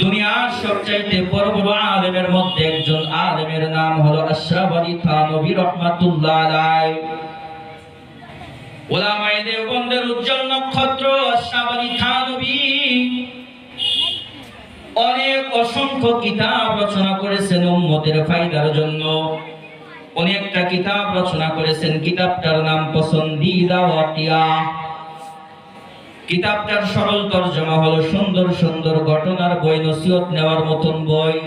দুনিয়ার সবচাইতে বড় বড় আলেমের মধ্যে একজন আলেমের নাম হলো আশরাফ আলী থানভী রাহমাতুল্লাহ আলাইহি। উলামায়ে দেওবন্দের উজ্জ্বল নক্ষত্র আশরাফ আলী থানভী অনেক অসংখ্য কিতাব রচনা করেছেন উম্মতের ফায়দার জন্য। অনেকটা কিতাব রচনা করেছেন, কিতাবটার নাম পছন্দিদা ওয়াকিয়া। কিতাবটার সরল তরজমা হলো সুন্দর সুন্দর ঘটনার বই, নসিহত নেওয়ার মতন বই।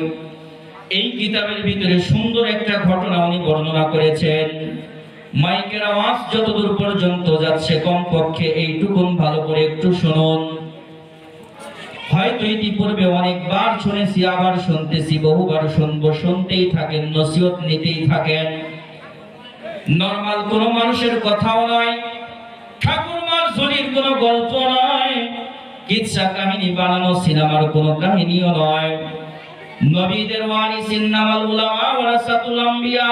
এই কিতাবের ভিতরে সুন্দর একটা ঘটনা উনি বর্ণনা করেছেন। মাইকের আওয়াজ যতদূর পর্যন্ত যাচ্ছে কমপক্ষে এইটুকুন ভালো করে একটু শুনুন। হয়তো ইতিপূর্বে অনেকবার শুনেছি, আবার শুনতেছি, বহুবার শুনবো, শুনতেই থাকেন, নসিহত নিতেই থাকেন। নরমাল কোন মানুষের কথাও নয়, ঠাকুরমার ঝুলির কোনো গল্প নয়, কিচ্ছা কাহিনী বানানো সিনেমার কোনো কাহিনীও নয়। নবীদের ওয়ারিস ইন্নামাল উলামা ওয়ারাসাতুল আম্বিয়া,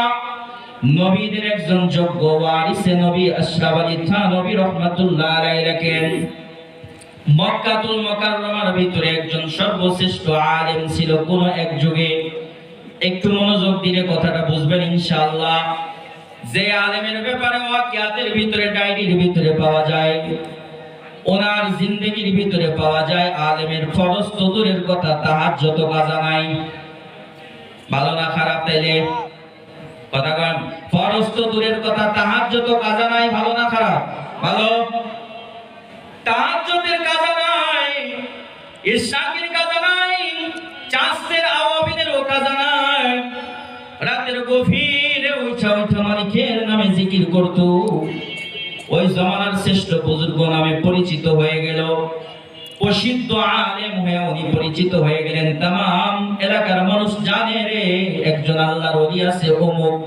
নবীদের একজন যোগ্য ওয়ারিসে নবী আশরাফ আলী থানভী রাহমাতুল্লাহ আলাইহি রাখেন। মক্কাতুল মুকাররমার ভিতরে একজন সর্বশ্রেষ্ঠ আলেম ছিল কোন এক যুগে। একটু মনোযোগ দিলে কথাটা বুঝবেন ইনশাআল্লাহ। যে আলেমের ব্যাপারে ওয়াকিয়াতের ভিতরে, ডায়েরির ভিতরে পাওয়া যায়, ওনার জিন্দেগির ভিতরে পাওয়া যায়, আলেমের ফরজ তো দূরের কথা, তাহাজ্জুদ কাজা নাই। ভালো না খারাপ? তাইলে কথা কন। ফরজ তো দূরের কথা, তাহাজ্জুদ কাজা নাই। ভালো না খারাপ? ভালো। তাহাজ্জুদের কাজা নাই, ইশরাকের কাজা নাই, চাঁদের আওয়াবিনেরও কাজা নাই। রাতের গভীরে উঠা উঠা মালিকের নামে জিকির করত। ওই জামানার শ্রেষ্ঠ বুজুর্গ নামে পরিচিত হয়ে গেল, প্রসিদ্ধ আলেম হয়ে উনি পরিচিত হয়ে গেলেন। তাম এলাকার মানুষ জানে রে একজন আল্লাহর ওলি আছে অমুক।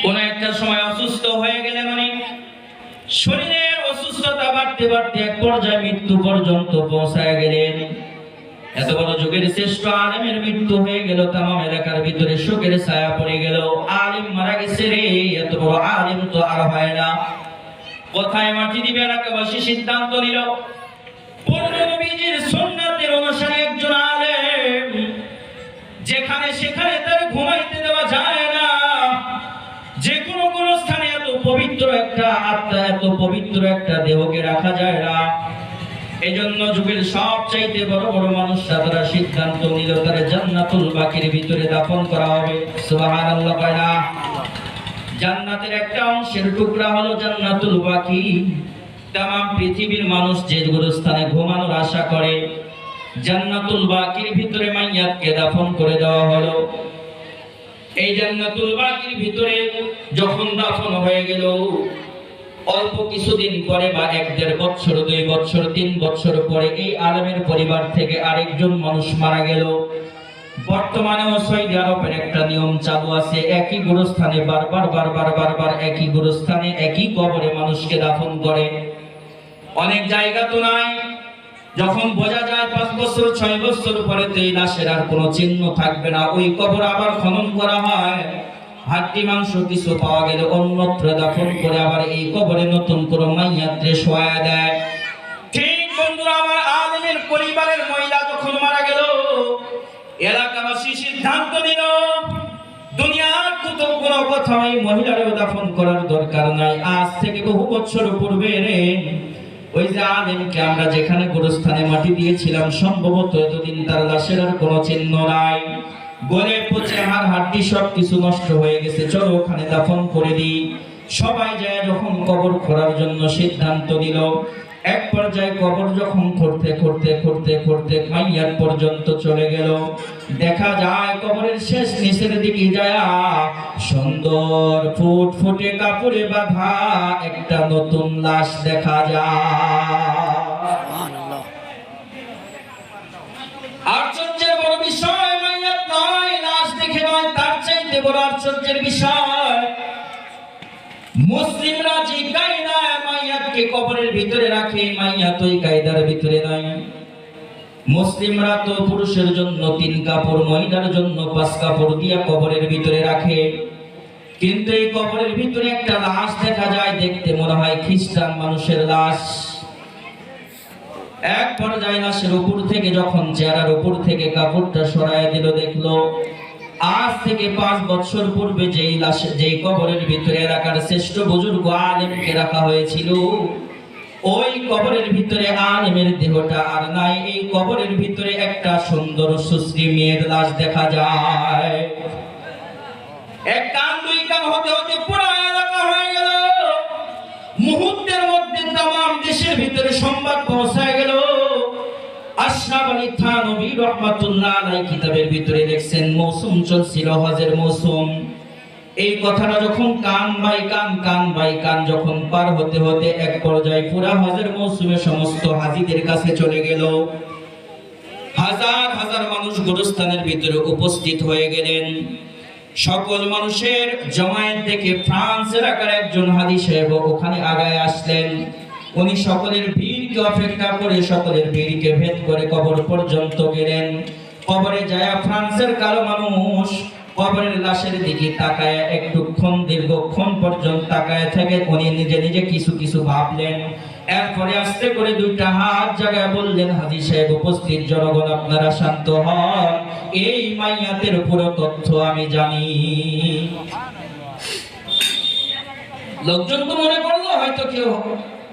কোন একটা সময় অসুস্থ হয়ে গেলেন উনি। শরীরের অসুস্থতা বাড়তে বাড়তে এক পর্যায়ে মৃত্যু পর্যন্ত পৌঁছায় গেলেন। এত বড় যুগের শ্রেষ্ঠ আলেমের মৃত্যু হয়ে গেল, তাম এলাকার ভিতরে শোকের ছায়া পড়ে গেল। আলেম মারা গেছে রে, এত বড় আলেম তো আর হয় না। কোথায় মাটি দিবে এলাকাবাসী সিদ্ধান্ত নিল, পূর্ণ নবীজির সুন্নাতের অনুসারী একজন আলেম, যেখানে সেখানে তার ঘুমাইতে দেওয়া যায় না। যে কোনো কোন স্থানে এত পবিত্র একটা আত্মা, এত পবিত্র একটা দেহকে রাখা যায় না। এজন্য যুগের সবচাইতে বড় বড় মানুষরা তারা সিদ্ধান্ত নিল তারা জান্নাতুল বাকির ভিতরে দাফন করা হবে। সুবহানাল্লাহ। কয়না? জান্নাতের একটা অংশের টুকরা হলো জান্নাতুল বাকি। তামাম পৃথিবীর মানুষ যে গুরুস্থানে ঘুমানোর আশা করে, জান্নাতুল বাকির ভিতরে মাইয়াতকে দাফন করে দেওয়া হলো। এই জান্নাতুল বাকির ভিতরে যখন দাফন হয়ে গেল, অল্প কিছুদিন পরে বা 1-1.5 বছর, 2 বছর, 3 বছর পরে এই আলেমের পরিবার থেকে আরেকজন মানুষ মারা গেল। বর্তমানেও সৌদি আরবের একটা নিয়ম চালু আছে, একই গুরুস্থানে বারবার বারবার বারবার একই গুরুস্থানে একই কবরে মানুষকে দাফন করে। অনেক জায়গা তো নাই, যখন বোঝা যায় 5 বছর 6 বছর পরে তো এই লাশের আর কোনো চিহ্ন থাকবে না, ওই কবর আবার খনন করা হয়। হাড্ডি মাংস কিছু পাওয়া গেলে অন্যত্র দাফন করে আবার এই কবরে নতুন করে মাইয়াতে শোয়া দেয়। ঠিক বন্ধুরা, আমার আলেমের পরিবারের মহিলা যখন মারা গেল, এলাকাবাসী সিদ্ধান্ত নিল দুনিয়ার কোনো কোথাও এই মহিলারও দাফন করার দরকার নাই। আজ থেকে বহু বছর পূর্বে রে ওই যে আলেমকে আমরা যেখানে গুরুস্থানে মাটি দিয়েছিলাম, সম্ভবত এতদিন তার লাশের আর কোনো চিহ্ন নাই, গলে পচে হাড়-হাড্ডি সব কিছু নষ্ট হয়ে গেছে, চলো ওখানে দাফন করে দিই। সবাই যায় যখন কবর খোঁড়ার জন্য সিদ্ধান্ত নিল। এক পর্যায়ে কবর যখন খুঁড়তে খুঁড়তে খুঁড়তে খুঁড়তে মাইয়াত পর্যন্ত চলে গেল, দেখা যায় কবরের শেষ নিচের দিকে যায় সুন্দর ফুটফুটে কাপড়ে বাঁধা একটা নতুন লাশ দেখা যায়। আশ্চর্যের বড় বিষয় মাইয়াত নয়, লাশ দেখে নয়, তার চাইতে বড় আশ্চর্যের বিষয় মুসলিমরা যে কায়দায় মাইয়াতকে কবরের ভিতরে রাখে, মাইয়াত ওই কায়দার ভিতরে নাই। মুসলিমরা তো পুরুষের জন্য 3 কাপড়, মহিলার জন্য 5 কাপড় দিয়ে কবরের ভিতরে রাখে। কিন্তু এই কবরের ভিতরে একটা লাশ দেখা যায়, দেখতে মনে হয় খ্রিস্টান মানুষের লাশ। এক পর্যায়ে লাশের উপর থেকে যখন চেহারার উপর থেকে কাপড়টা সরায় দিল, দেখলো আজ থেকে 5 বছর পূর্বে যেই কবরের ভিতরে এলাকার শ্রেষ্ঠ বুজুর্গ আলেমকে রাখা হয়েছিল, ওই কবরের ভিতরে আলেমের দেহটা আর নাই। এই কবরের ভিতরে একটা সুন্দর সুশ্রী মেয়ের লাশ দেখা যায়। এক কান দুই কান হতে হতে পুরো এলাকা হয়ে গেল। মুহূর্তের মধ্যে তাম দেশের ভিতরে সংবাদ পৌঁছায় গেল। আশরাফ আলী থানভী রাহমাতুল্লাহ আলাইহি কিতাবের ভিতরে লিখছেন, মৌসুম চলছিল, হজের মৌসুম। এই কথাটা যখন কান বাই কান যখন পার হতে হতে এক পর্যায়ে পুরা হজের মৌসুমে সমস্ত হাজীদের কাছে চলে গেল। হাজার হাজার মানুষ গোরস্থানের ভিতরে উপস্থিত হয়ে গেলেন। সকল মানুষের জমায়েত দেখে ফ্রান্স এলাকার একজন হাজী সাহেব ওখানে আগায় আসলেন। উনি সকলের ভিড়কে অপেক্ষা করে সকলের ভিড়কে ভেদ করে কবর পর্যন্ত গেলেন। কবরে যায় ফ্রান্সের কালো মানুষ কবরের লাশের দিকে তাকায় একটুক্ষণ দীর্ঘক্ষণ পর্যন্ত তাকায় থেকে উনি নিজে নিজে কিছু কিছু ভাবলেন। এরপরে আস্তে করে দুইটা হাত জায়গায় বললেন, হাজী সাহেব, উপস্থিত জনগণ, আপনারা শান্ত হন, এই মাইয়াতের পুরো তথ্য আমি জানি। লোকজন তো মনে করলো হয়তো কেউ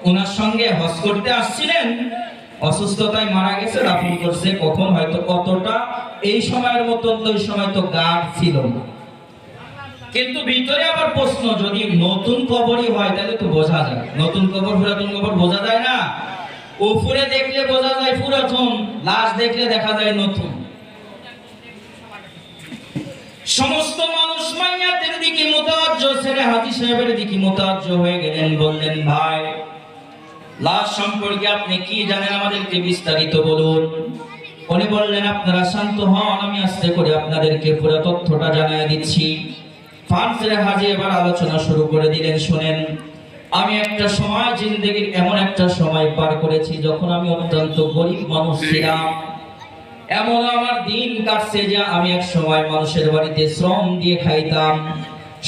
ওনার সঙ্গে হজ করতে আসছিলেন, অসুস্থতায় মারা গেছে, দাফন করছে কখন, হয়তো কতটা এই সময়ের মতো ওই সময় তো গার্ড ছিল না। কিন্তু ভিতরে আবার প্রশ্ন, যদি নতুন কবরই হয় তাহলে তো বোঝা যায়, নতুন কবর পুরাতন কবর বোঝা যায় না। উপরে দেখলে বোঝা যায় পুরাতন, লাশ দেখলে দেখা যায় নতুন। সমস্ত মানুষ মাইয়াতের দিকে মুতাওয়াজ্জহ ছেড়ে হাজী সাহেবের দিকে মুতাওয়াজ্জহ হয়ে গেলেন। বললেন, ভাই, লাশ সম্পর্কে আপনি কি জানেন, আমাদেরকে বিস্তারিত বলুন। উনি বললেন, আপনারা শান্ত হন, আমি আস্তে করে আপনাদেরকে পুরো তথ্যটা জানিয়ে দিচ্ছি। ফ্রান্সের হাজী এবার আলোচনা শুরু করে দিলেন, শুনেন, আমি একটা সময় জিন্দেগির এমন একটা সময় পার করেছি যখন আমি অত্যন্ত গরিব মানুষ ছিলাম। এমন আমার দিন কাটছে যে আমি এক সময় মানুষের বাড়িতে শ্রম দিয়ে খাইতাম।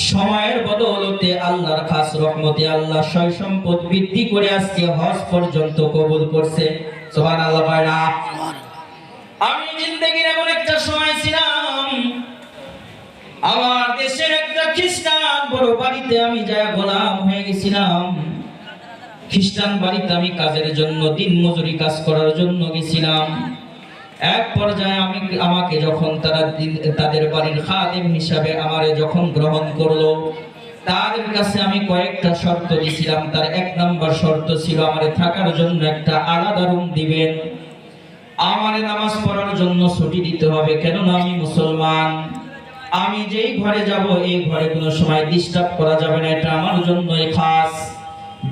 সময়ের বদৌলতে আল্লাহর খাস রহমতে আল্লাহ সয় সম্পদ বৃদ্ধি করে আজকে হজ পর্যন্ত কবুল করছে। সুবহানাল্লাহ। ভাইরা, আমি জিন্দেগির এমন একটা সময় ছিলাম, আমার দেশের একটা খ্রিস্টান বড় বাড়িতে আমি যায় গোলাম হয়ে গেছিলাম। খ্রিস্টান বাড়িতে আমি কাজের জন্য, দিন মজুরি কাজ করার জন্য গেছিলাম। এক পর্যায়ে আমাকে যখন তারা তাদের বাড়ির খাদেম হিসাবে আমারে যখন গ্রহণ করলো, তাদের কাছে আমি কয়েকটা শর্ত দিয়েছিলাম। তার 1 নম্বর শর্ত ছিল আমারে থাকার জন্য একটা আলাদা রুম দিবেন, আমারে নামাজ পড়ার জন্য ছুটি দিতে হবে, কেননা আমি মুসলমান। আমি যেই ঘরে যাব এই ঘরে কোনো সময় ডিস্টার্ব করা যাবে না, এটা আমার জন্যই খাস।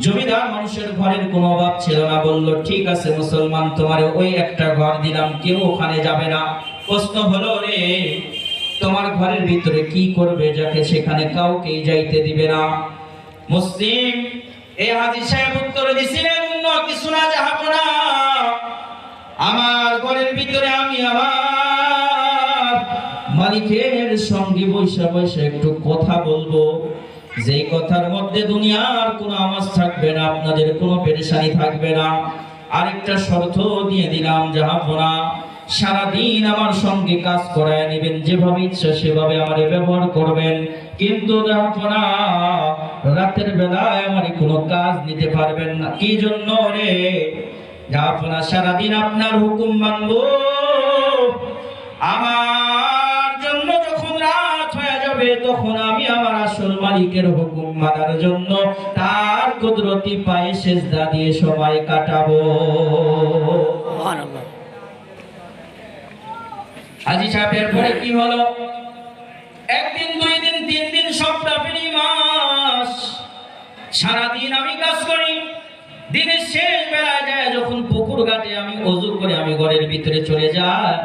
জমিদার মানুষের ঘরের কোনো অভাব ছিল না। বলল, ঠিক আছে মুসলমান, তোমার ওই একটা ঘর দিলাম, কেউ ওখানে যাবে না। প্রশ্ন হলো, রে তোমার ঘরের ভিতরে কি করবে যাকে সেখানে কাউকেই যাইতে দিবে না? মুসলিম এই হাজী সাহেব উত্তর দিছিলেন, কিছু না যাবো না, আমার ঘরের ভিতরে আমি আমার মালিকের সঙ্গে বৈশা বৈশা একটু কথা বলবো, যেই কথার মধ্যে দুনিয়ার কোনো আওয়াজ থাকবে না, আপনাদের কোনো পেরেশানি থাকবে না। আরেকটা শর্ত দিয়ে দিলাম, যাবো না, সারাদিন আমার সঙ্গে কাজ করায় নেবেন, যেভাবে ইচ্ছা সেভাবে আমারে ব্যবহার করবেন, কিন্তু যাবো না, রাতের বেলায় আমারে কোনো কাজ নিতে পারবেন না। কি জন্য রে? যাবো না, সারাদিন আপনার হুকুম মানবো, আমার জন্য যখন রাত হয়ে যাবে তখন আমি আমার আসল মালিকের হুকুম মানার জন্য তার কুদরতি পায়ে সেজদা দিয়ে সময় কাটাবো। হাজী সাহেবের পরে কি হলো? 1 দিন 2 দিন 3 দিন, সপ্তাহ পেরিয়ে মাস, সারাদিন আমি কাজ করি। দিনের শেষ বেলায় যায় যখন পুকুর ঘাটে আমি ওযু করে আমি ঘরের ভিতরে চলে যাই,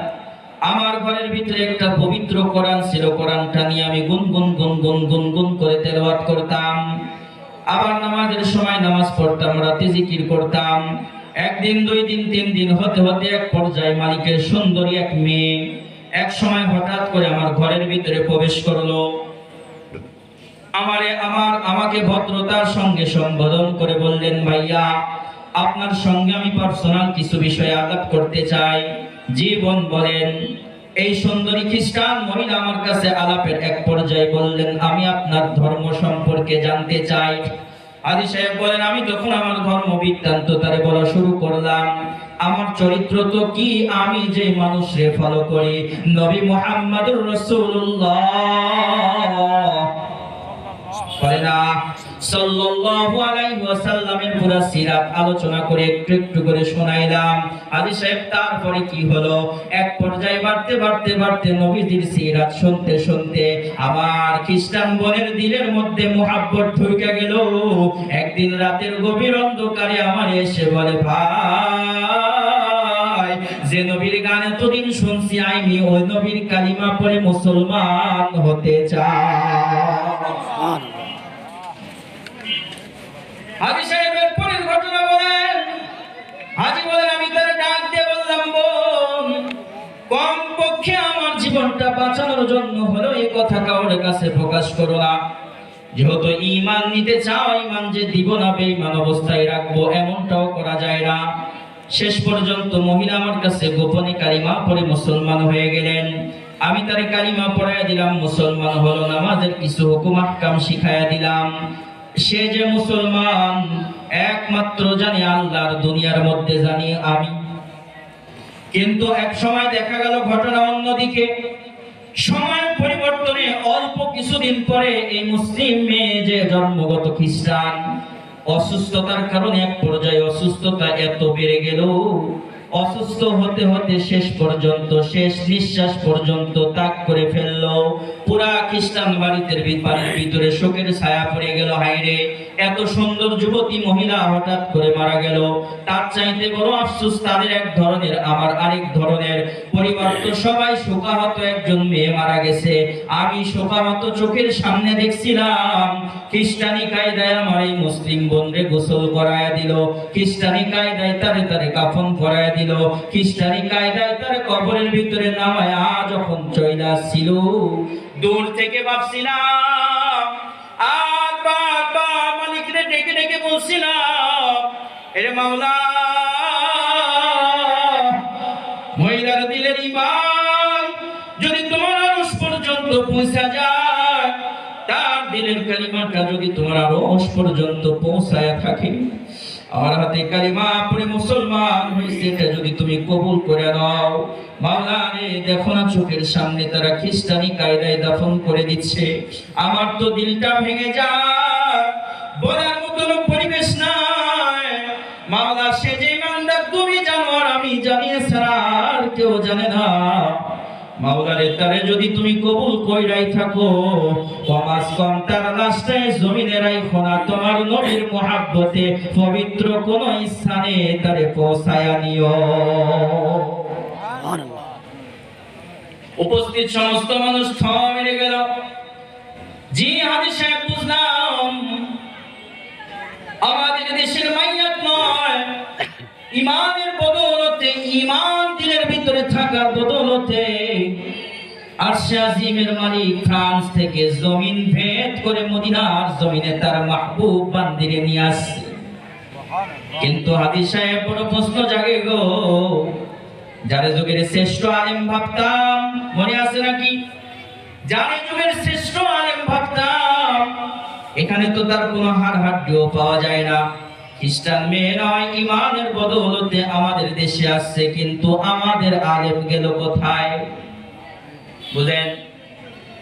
আমার ঘরের ভিতরে একটা পবিত্র কোরআন ছিল, কোরআনটা নিয়ে আমি গুনগুন করে তেলাওয়াত করতাম। আবার নামাজের সময় নামাজ পড়তাম, রাতে জিকির করতাম। 1 দিন 2 দিন 3 দিন হতে হতে এক পর্যায়ে মালিকের সুন্দরী এক মেয়ে এক সময় হঠাৎ করে আমার ঘরের ভিতরে প্রবেশ করলো। আমাকে ভদ্রতার সঙ্গে সম্বোধন করে বললেন, ভাইয়া, আপনার সঙ্গে আমি পার্সোনাল কিছু বিষয়ে আলাপ করতে চাই। জীবন বলেন। এই সুন্দরী খ্রিস্টান মহিলা আমার কাছে আলাপের এক পর্যায়ে বললেন, আমি আপনার ধর্ম সম্পর্কে জানতে চাই। হাজী সাহেব বলেন, আমি তখন আমার ধর্ম বৃত্তান্ত তারে বলা শুরু করলাম। আমার চরিত্র তো কি, আমি যে মানুষরে ফলো করি, নবী মুহাম্মদুর রাসূলুল্লাহ সাল্লাল্লাহু আলাইহি ওয়াসাল্লামের পুরো সিরাত আলোচনা করে একটু একটু করে শোনাইলাম। হাজী সাহেব তারপরে কি হলো, এক পর্যায়ে বাড়তে নবীজির সিরাত শুনতে শুনতে আমার খ্রিস্টান বোনের দিলের মধ্যে মুহাব্বত ঢুকে গেল। একদিন রাতের গভীর অন্ধকারে আমার এসে বলে, ভাই, যে নবীর গান এতদিন শুনছি আমি ওই নবীর কালিমা পড়ে মুসলমান হতে চাই। হাজী সাহেবের পরের ঘটনা বলেন। হাজী বলেন, আমি তার ডাক দিয়ে বললাম, বোন, কম পক্ষে আমার জীবনটা বাঁচানোর জন্য হলো এই কথা কাউর কাছে প্রকাশ করো না। যেহেতু ঈমান নিতে চাও, ঈমান যে দিব না বেঈমান অবস্থায় রাখবো এমনটাও করা যায় না। শেষ পর্যন্ত মহিলা আমার কাছে গোপনে কালিমা পড়ে মুসলমান হয়ে গেলেন। আমি তারে কালিমা পড়াইয়া দিলাম, মুসলমান হলো। নামাজের কিছু হুকুম আহকাম শিখাইয়া দিলাম। সে যে মুসলমান একমাত্র জানি আল্লাহর, দুনিয়ার মধ্যে জানি আমি। কিন্তু এক সময় দেখা গেল ঘটনা অন্যদিকে। সময় পরিবর্তনে অল্প কিছুদিন পরে এই মুসলিম মেয়ে যে জন্মগত খ্রিস্টান, অসুস্থতার কারণে এক পর্যায়ে অসুস্থতা এত বেড়ে গেল, অসুস্থ হতে হতে শেষ পর্যন্ত, শেষ নিঃশ্বাস পর্যন্ত ত্যাগ করে ফেললো। পুরা খ্রিস্টান বাড়িতে ভিতরে শোকের ছায়া পড়ে গেল। হায়রে, এত সুন্দর যুবতী মহিলা হঠাৎ করে মারা গেল। তার চাইতে বড় আফসোস তাদের এক ধরনের, আমার আরেক ধরনের। পরিবার তো সবাই শোকাহত, একজন মেয়ে মারা গেছে। আমি শোকাহত চোখের সামনে দেখছিলাম। খ্রিস্টানি কায়দায় আমার এই মুসলিম বোনরে গোসল করায়া দিল, খ্রিস্টানি কায়দায় তারে কাফন করায়া দিল, খ্রিস্টানি কায়দায় তার কবরের ভিতরে নামায়া যখন চইলা ছিল, দূর থেকে ভাবছিলাম আর বারবার মালিকরে ডেকে ডেকে বলছিলাম, এরে মাওলা, মহিলার দিলের ঈমান যদি তোমার আরশ পর্যন্ত পৌঁছা যায়, তার দিলের কালিমাটা যদি তোমার আরশ পর্যন্ত পৌঁছায়া থাকে, আমার হাতে কালিমা পড়ে মুসলমান হয়েছে, এটা যদি তুমি কবুল করে নাও, মাওলা রে, দেখো না চোখের সামনে তারা খ্রিস্টানি কায়দায় দাফন করে দিচ্ছে। আমার তো দিলটা ভেঙে যায়, বলার মতন পরিবেশ নাই। মাওলা, সে যে ইমানদার তুমি জানো আর আমি জানি, ছাড়া আর কেউ জানে না। মাওলারে, তারে যদি তুমি কবুল কইরাই থাকো, কমাস কম তার লাশটাই জমিনে রাইখো না, তোমার নবীর মুহাব্বতে পবিত্র কোন স্থানে তারে পৌঁছায়া নিও। উপস্থিত সমস্ত মানুষ থমে মেরে গেল। জি হাজী সাহেব, বুঝলাম আমাদের দেশের মাইয়াত নয়, ইমানের বদৌলতে, ইমান দিলের ভিতরে থাকার বদৌলতে আরশে আজিমের মালিক ফ্রান্স থেকে জমিন ভেদ করে মদিনার জমিনে তার মাহবুব বান্দিরে নিয়ে আসছে। কিন্তু হাজী সাহেব, বড় প্রশ্ন জাগে গো, যারে যুগের শ্রেষ্ঠ আলেম ভাবতাম, মনে আছে নাকি? যারে যুগের শ্রেষ্ঠ আলেম ভাবতাম, এখানে তো তার কোনো হাড় হাড্ডিও পাওয়া যায় না। খ্রিস্টান মেয়ে নয়, ইমানের বদৌলতে আমাদের দেশে আসছে, কিন্তু আমাদের আলেম গেল কোথায়? বুঝেন,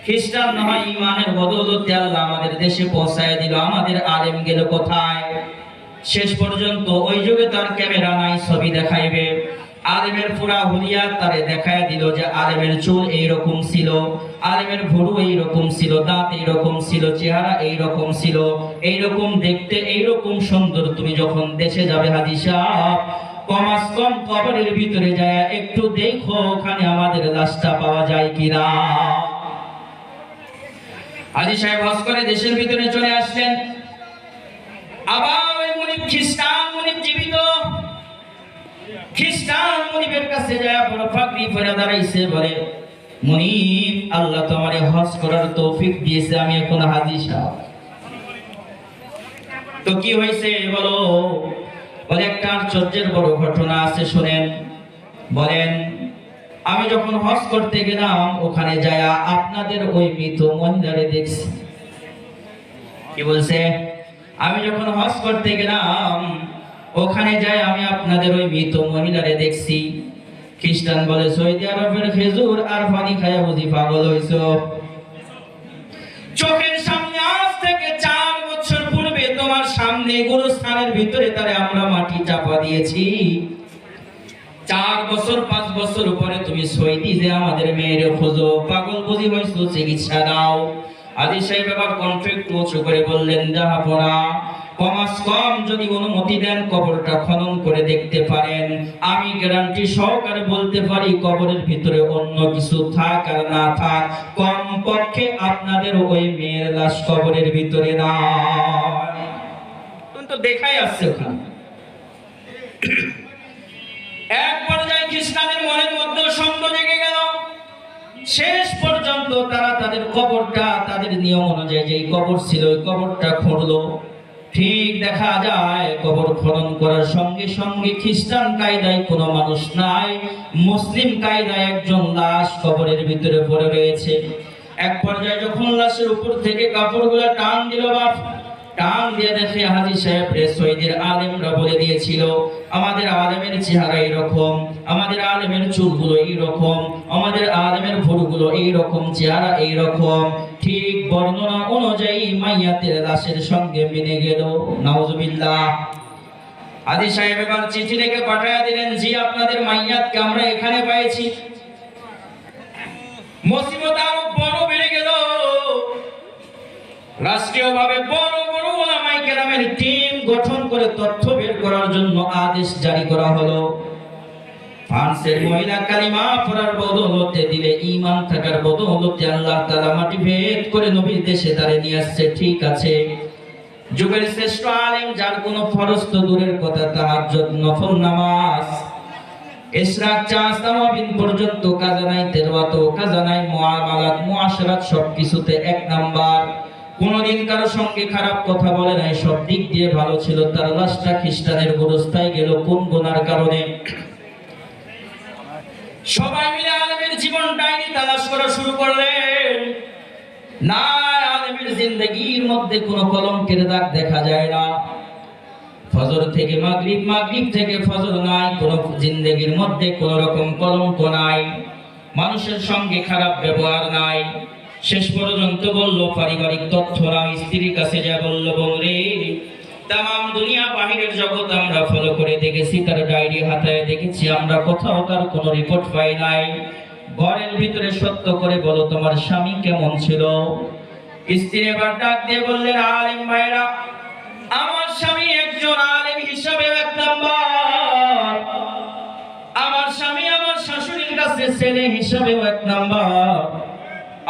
খ্রিস্টান নয়, ইমানের বদৌলতে আল্লাহ আমাদের দেশে পৌঁছায় দিল, আমাদের আলেম গেল কোথায়? শেষ পর্যন্ত ওই যুগে তার ক্যামেরা নাই, ছবি দেখাইবে। আলেমের পুরা হুলিয়া তারে দেখায় দিল যে আলেমের চুল এইরকম ছিল, আলেমের ভুরু এইরকম ছিল, দাঁত এইরকম ছিল, চেহারা এইরকম ছিল, এইরকম দেখতে, এইরকম সুন্দর। তুমি যখন দেশে যাবে হাজী সাহেব, কমাস কম কবরের ভিতরে যায় একটু দেখো ওখানে আমাদের লাশটা পাওয়া যায় কিনা। হাজী সাহেব হজ করে দেশের ভিতরে চলে আসলেন। আবার ওই মুনিব, খ্রিস্টান মুনিব জীবিত, খ্রিস্টান মুনিবের কাছে যায় বড় ফাকরি পরে দাঁড়াইছে, বলে, মুনিব, আল্লাহ তো আমারে হজ করার তৌফিক দিয়েছে, আমি এখন হাজী সাহেব, তো কি হয়েছে বলো? বলে একটা আশ্চর্যের বড় ঘটনা আছে, শুনেন। বলেন, আমি যখন হজ করতে গেলাম ওখানে যায়া আপনাদের ওই মৃত মহিলারে দেখছি। কি বলছে? আমি যখন হজ করতে গেলাম ওখানে যাই আমি আপনাদের ওই মৃত মহিলারে দেখছি। খ্রিস্টান বলে, সৌদি আরবের খেজুর আর পানি খায়া বুঝি পাগল হইছো? চোখের সামনে আজ থেকে 4 বছর পূর্বে তোমার সামনে গুরুস্থানের ভিতরে তারে আমরা মাটি চাপা দিয়েছি। 4 বছর 5 বছর পরে তুমি সৌদি যে আমাদের মেয়ের খোঁজো, পাগল বুঝি হইছো? চিকিৎসা দাও। আদি সাহেব আবার কন্ট্রাক্ট উঁচু করে বললেন, জাহাপনা, কমাস কম যদি অনুমতি দেন কবরটা খনন করে দেখতে পারেন। আমি গ্যারান্টি সহকারে বলতে পারি কবরের ভিতরে অন্য কিছু থাক আর না থাক, কমপক্ষে আপনাদের ওই মেয়ের লাশ কবরের ভিতরে না। তো দেখাই আসছে ওখানে। এক পর্যায়ে খ্রিস্টানের মনের মধ্যে সন্দেহ জেগে গেল। শেষ পর্যন্ত তারা তাদের কবরটা তাদের নিয়ম অনুযায়ী যেই কবর ছিল ওই কবরটা খুঁড়লো। ঠিক দেখা যায় কবর খনন করার সঙ্গে সঙ্গে খ্রিস্টান কায়দায় কোনো মানুষ নাই, মুসলিম কায়দায় একজন লাশ কবরের ভিতরে পড়ে রয়েছে। এক পর্যায়ে যখন লাশের উপর থেকে কাপড়গুলো টান দিল, বাপ টান দিয়ে দেখে হাজী সাহেব রে সৌদির আলেমরা বলে দিয়েছিল আমাদের আলেমের চেহারা এইরকম, আমাদের আলেমের চুলগুলো এইরকম, আমাদের আলেমের ভুরুগুলো এইরকম, চেহারা এইরকম। ঠিক বর্ণনা অনুযায়ী মাইয়াতের লাশের সঙ্গে মিলে গেল। নাউজুবিল্লাহ। হাজী সাহেব এবার চিঠি লিখে পাঠিয়ে দিলেন, জি আপনাদের মাইয়াতকে আমরা এখানে পেয়েছি। মুসিবত আরো বড় বেড়ে গেল। রাষ্ট্রীয়ভাবে বড় বড় উলামায়ে কেরামের টিম গঠন করে তথ্য বের করার জন্য আদেশ জারি করা হলো। ফ্রান্সের মহিলা কালিমা পড়ার বদৌলতে, দিলে ঈমান থাকার বদৌলতে আল্লাহ তাআলা মাটি ভেদ করে নবীর দেশে তারে নিয়ে আসছে। ঠিক আছে, যুগের শ্রেষ্ঠ আলেম যার কোনো ফরজ তো দূরের কথা, তাহাজ্জুদ, নফল নামাজ, ইশরাক, চাঁদ তাওয়াবিন পর্যন্ত কাজা নাই, তেলাওয়াত কাজা নাই, মুআমালাত মুআশারাত সবকিছুতে 1 নাম্বার। কোনদিন কারো সঙ্গে খারাপ কথা বলে নাই, সব দিক দিয়ে ভালো ছিল। তার লাশটা খ্রিস্টানের গোরস্থায় গেল কোন গুনার কারণে? সবাই মিলে আলেমের জীবন ডায়েরি তালাশ করা শুরু করলেন। না, আলেমের জিন্দেগির মধ্যে কোনো কলঙ্কের দাগ দেখা যায় না। ফজর থেকে মাগরিব, মাগরিব থেকে ফজর নাই, কোনো জিন্দেগির মধ্যে কোনো রকম কলঙ্ক নাই, মানুষের সঙ্গে খারাপ ব্যবহার নাই। শেষ পর্যন্ত বলল পারিবারিক তথ্য নাই, স্ত্রীর কাছে যা বলল, বলরে তাম দুনিয়া বাহিরের জগৎ আমরা ফলো করে দেখেছি, তার ডায়েরি হাতায় দেখেছি, আমরা কোথাও তার কোনো রিপোর্ট পাই নাই। ঘরের ভিতরে সত্য করে বলো তোমার স্বামী কেমন ছিল? স্ত্রী এবার ডাক দিয়ে বললেন, আলেম ভাইরা, আমার স্বামী একজন আলেম হিসাবে 1 নাম্বার, আমার স্বামী আমার শাশুড়ির কাছে ছেলে হিসাবেও 1 নাম্বার,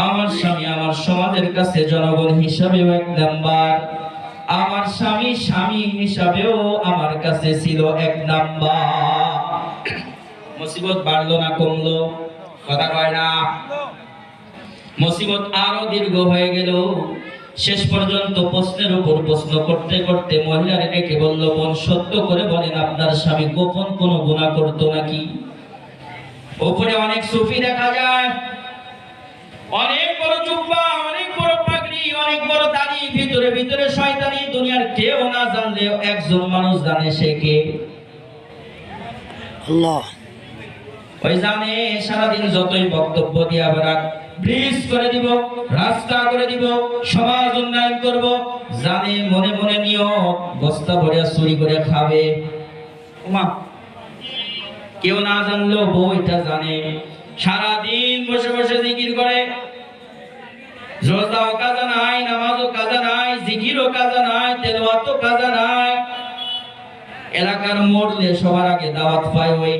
আমার স্বামী আমার সমাজের কাছে জনগণ হিসাবেও 1 নাম্বার, আমার স্বামী স্বামী হিসাবেও আমার কাছে ছিল 1 নাম্বার। মুসিবত বাড়লো না কমলো? কথা কয় না। মুসিবত আরো দীর্ঘ হয়ে গেল। শেষ পর্যন্ত প্রশ্নের উপর প্রশ্ন করতে করতে মহিলার ডেকে বলল, বোন সত্য করে বলেন আপনার স্বামী গোপন কোনো গুনাহ করতো নাকি? উপরে অনেক সুফি দেখা যায়, অনেক বড় জুব্বা, অনেক বড় পাগড়ি, অনেক বড় দাড়ি, ভিতরে ভিতরে শয়তানি। দুনিয়ার কেউ না জানলেও একজন মানুষ জানে, সে কে? আল্লাহ। ওই জানে সারাদিন যতই বক্তব্য দিয়া বেড়াক, ব্রিজ করে দিব, রাস্তা করে দিব, সমাজ উন্নয়ন করব, জানে মনে মনে নিয়ত বস্তা ভরে চুরি করে খাবে। ওমা, কেউ না জানলেও বউ এটা জানে। সারাদিন বসে বসে জিকির করে, রোজাও কাজা নাই, নামাজও কাজা নাই, জিকিরও কাজা নাই, তেলাওয়াতও কাজা নাই। এলাকার মরলে সবার আগে দাওয়াত পায় ওই,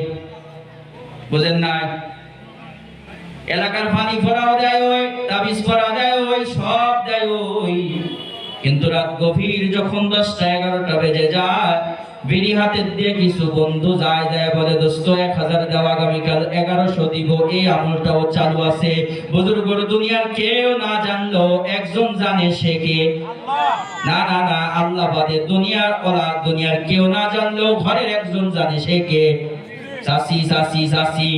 বুঝেন না? এলাকার পানি ফোড়াও দেয় ওই, তাবিজ ফোড়া দেয় ওই, সব দেয় ওই। কিন্তু রাত গভীর যখন 10টা 11টা বেজে যায়, বিড়ি হাতে দিয়ে কিছু বন্ধু যায় দেয় বলে দোস্ত 1000 দাও, আগামীকাল 1100 দিব। এই আমলটাও চালু আছে। বুজুর্গর দুনিয়ার কেউ না জানলো একজন জানে সে কে? না না না, আল্লাহ বাদে দুনিয়ার ওলা দুনিয়ার কেউ না জানলেও ঘরের একজন জানে সে কে? চাচি চাচি চাচি।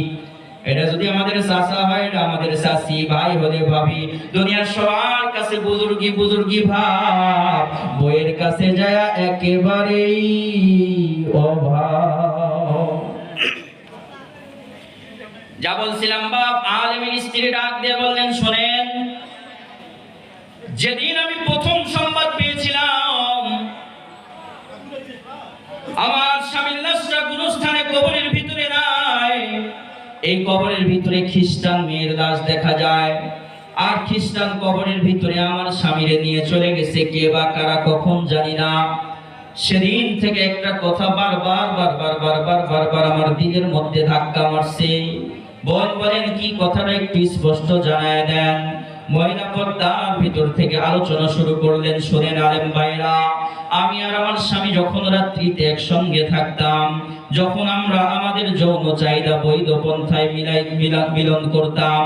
এটা যদি আমাদের চাচা হয়, এটা আমাদের চাচি, ভাই হলে ভাবি। দুনিয়ার সবার কাছে বুজুর্গি বুজুর্গি ভাব, বইয়ের কাছে যায় একেবারেই অভাব। যা বলছিলাম বাপ, আলেমের স্ত্রী ডাক দিয়ে বললেন, শোনেন, যেদিন আমি প্রথম সংবাদ পেয়েছিলাম আমার স্বামীর লাশটা গুরুস্থানে কবরের ভিতরে নাই, এই কবরের ভিতরে খ্রিস্টান মেয়ের লাশ দেখা যায়, আর খ্রিস্টান কবরের ভিতরে আমার স্বামীরে নিয়ে চলে গেছে কে বা কারা কখন জানি না। সেদিন থেকে একটা কথা বারবার বারবার বারবার বারবার আমার দিলের মধ্যে ধাক্কা মারছে। বোন বলেন, কি কথাটা একটু স্পষ্ট জানায় দেন। মহিলা পর্দার ভিতর থেকে আলোচনা শুরু করলেন, শোনেন আলেম ভাইরা, আমি আর আমার স্বামী যখন রাত্রিতে একসঙ্গে থাকতাম, যখন আমরা আমাদের যৌন চাহিদা বৈধ পন্থায় মিলন করতাম,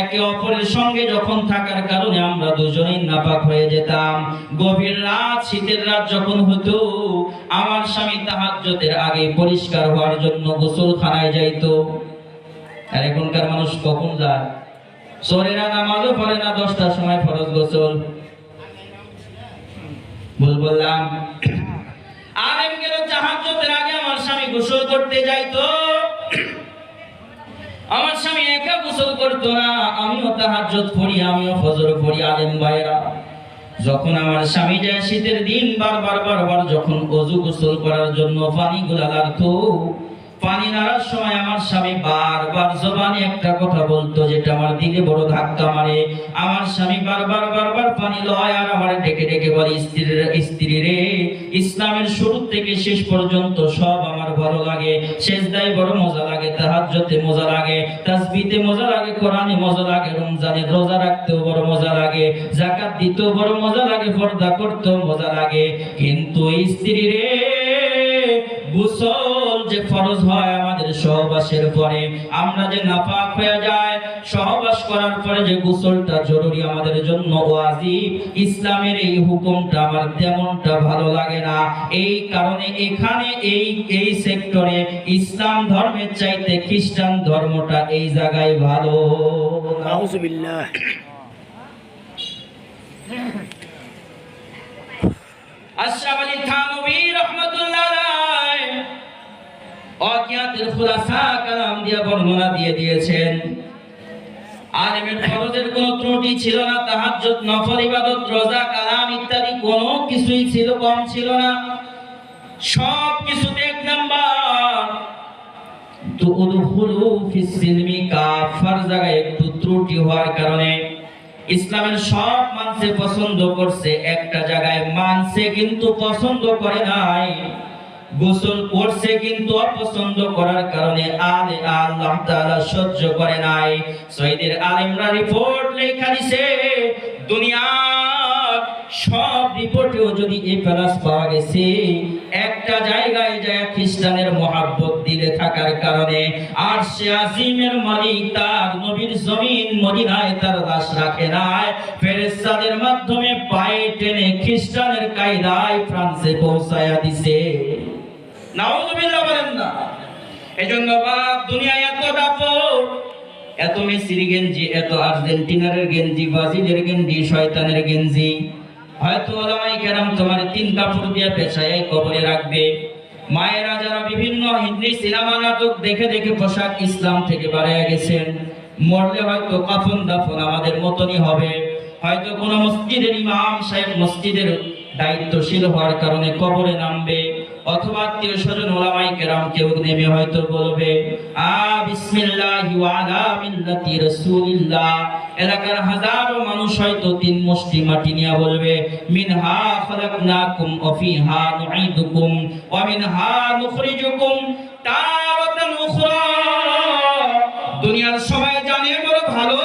একে অপরের সঙ্গে যখন থাকার কারণে আমরা দুজনেই নাপাক হয়ে যেতাম। গভীর রাত, শীতের রাত যখন হতো, আমার স্বামী তাহাজ্জুদের আগে পরিষ্কার হওয়ার জন্য গোসলখানায় যাইতো। আর এখনকার মানুষ কখন যায়? চোরেরা নামাজও পড়ে না, 10টার সময় ফরজ গোসল। বললাম আলেম গেল তাহাজ্জুদের আগে, আমার স্বামী গোসল করতে যাইতো। আমার স্বামী একা গোসল করতো না, আমিও তাহাজ্জুদ পড়ি, আমিও ফজর পড়ি। আলেম ভাইরা, যখন আমার স্বামী যায় শীতের দিন বারবার বারবার যখন ওযু গোসল করার জন্য পানিগুলা লাগতো, পানি নাড়ার সময় আমার স্বামী বারবার জবানে একটা কথা বলতো যেটা আমার দিলে বড় ধাক্কা মারে। আমার স্বামী বারবার বারবার পানি লয় আর আমার ডেকে ডেকে বলে, স্ত্রী রে, ইসলামের শুরু থেকে শেষ পর্যন্ত সব আমার ভালো লাগে। সেজদায় বড় মজা লাগে, তাহাজ্জুদে মজা লাগে, তাসবিহতে মজা লাগে, কোরআনে মজা লাগে, রমজানে রোজা রাখতেও বড় মজা লাগে, যাকাত দিতেও বড় মজা লাগে, পর্দা করতেও মজা লাগে। কিন্তু স্ত্রী রে, গোসল যে ফরজ হয় আমাদের সহবাসের পরে, আমরা যে নাপাক হয়ে যায়, সহবাস করার পরে যে গোসলটা জরুরি আমাদের জন্য ওয়াজিব, ইসলামের এই হুকুমটা আমার তেমনটা ভালো লাগে না। এই কারণে এখানে এই সেক্টরে ইসলাম ধর্মের চাইতে খ্রিস্টান ধর্মটা এই জায়গায় ভালো। নাউজুবিল্লাহ। আশরাফ আলী থানভী রাহমাতুল্লাহ আলাইহি ওয়াকিয়াতুল খুলাসা কালাম দিয়ে বর্ণনা দিয়ে দিয়েছেন। আলেমের ফরজের কোনো ত্রুটি ছিল না, তাহাজ্জুদ, নফল ইবাদত, রোজা, কালাম ইত্যাদি কোনো কিছুই ছিল কম ছিল না, সব কিছুতে এক নাম্বার। তুদখুলু ফিস সিলমি কাফার জায়গায় একটু ত্রুটি হওয়ার কারণে ইসলামের সব মানছে পছন্দ করছে, একটা জায়গায় মানছে কিন্তু পছন্দ করে নাই। গোসল করছে কিন্তু অপছন্দ করার কারণে আল্লাহ তাআলা সহ্য করে নাই। সৌদির আলেমরা রিপোর্ট লেখা দিছে, দুনিয়ার সব রিপোর্টেও যদি এই প্লাস পাওয়া গেছে, একটা জায়গায় যায় খ্রিস্টানের মহাব্বত দিলে থাকার কারণে আরশে আজিমের মালিক তার নবীর জমিন মদিনায় তার লাশ রাখে নাই, ফেরেশতাদের মাধ্যমে পায়ে টেনে খ্রিস্টানের কায়দায় ফ্রান্সে পৌঁছায়া দিছে। নাউজুবিল্লাহ বলেন না। এজন্য বাপ, দুনিয়ায় এত দাপট, এত মেসির গেঞ্জি, এত আর্জেন্টিনার গেঞ্জি, ব্রাজিলের গেঞ্জি, শয়তানের গেঞ্জি, হয়তো ওলামায়ে কেরাম তোমার 3 কাপড় দিয়ে পেছায় কবরে রাখবে। মায়েরা যারা বিভিন্ন হিন্দি সিনেমা নাটক দেখে দেখে পোশাক ইসলাম থেকে বাড়াইয়া গেছেন, মরলে হয়তো কাফন দাফন আমাদের মতনই হবে। হয়তো কোনো মসজিদের ইমাম সাহেব মসজিদের দায়িত্বশীল হওয়ার কারণে কবরে নামবে, অথবা আত্মীয় স্বজন ওলামায়ে কেরাম কেউ নেমে হয়তো বলবে বিসমিল্লাহি ওয়া আলা মিল্লাতি রাসূলিল্লাহ। এলাকার হাজারো মানুষ হয়তো 3 মুষ্টি মাটি নিয়ে বলবে মিনহা খালাকনাকুম ওয়া ফিহা নুঈদুকুম ওয়া মিনহা নুখরিজুকুম তারাতান উখরা। দুনিয়ার সবাই জানে বড় ভালো,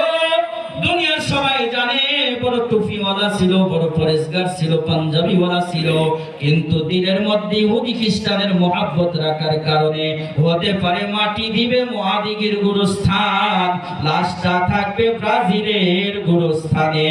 দুনিয়ার সবাই জানে বড় টুপিওয়ালা ছিল, বড় পরেশগার ছিল, পাঞ্জাবিওয়ালা ছিল, কিন্তু দিনের মধ্যে ইহুদি খ্রিস্টানের মহব্বত রাখার কারণে হতে পারে মাটি দিবে মহাদিগির গুরুস্থান, লাশটা থাকবে ব্রাজিলের গুরুস্থানে।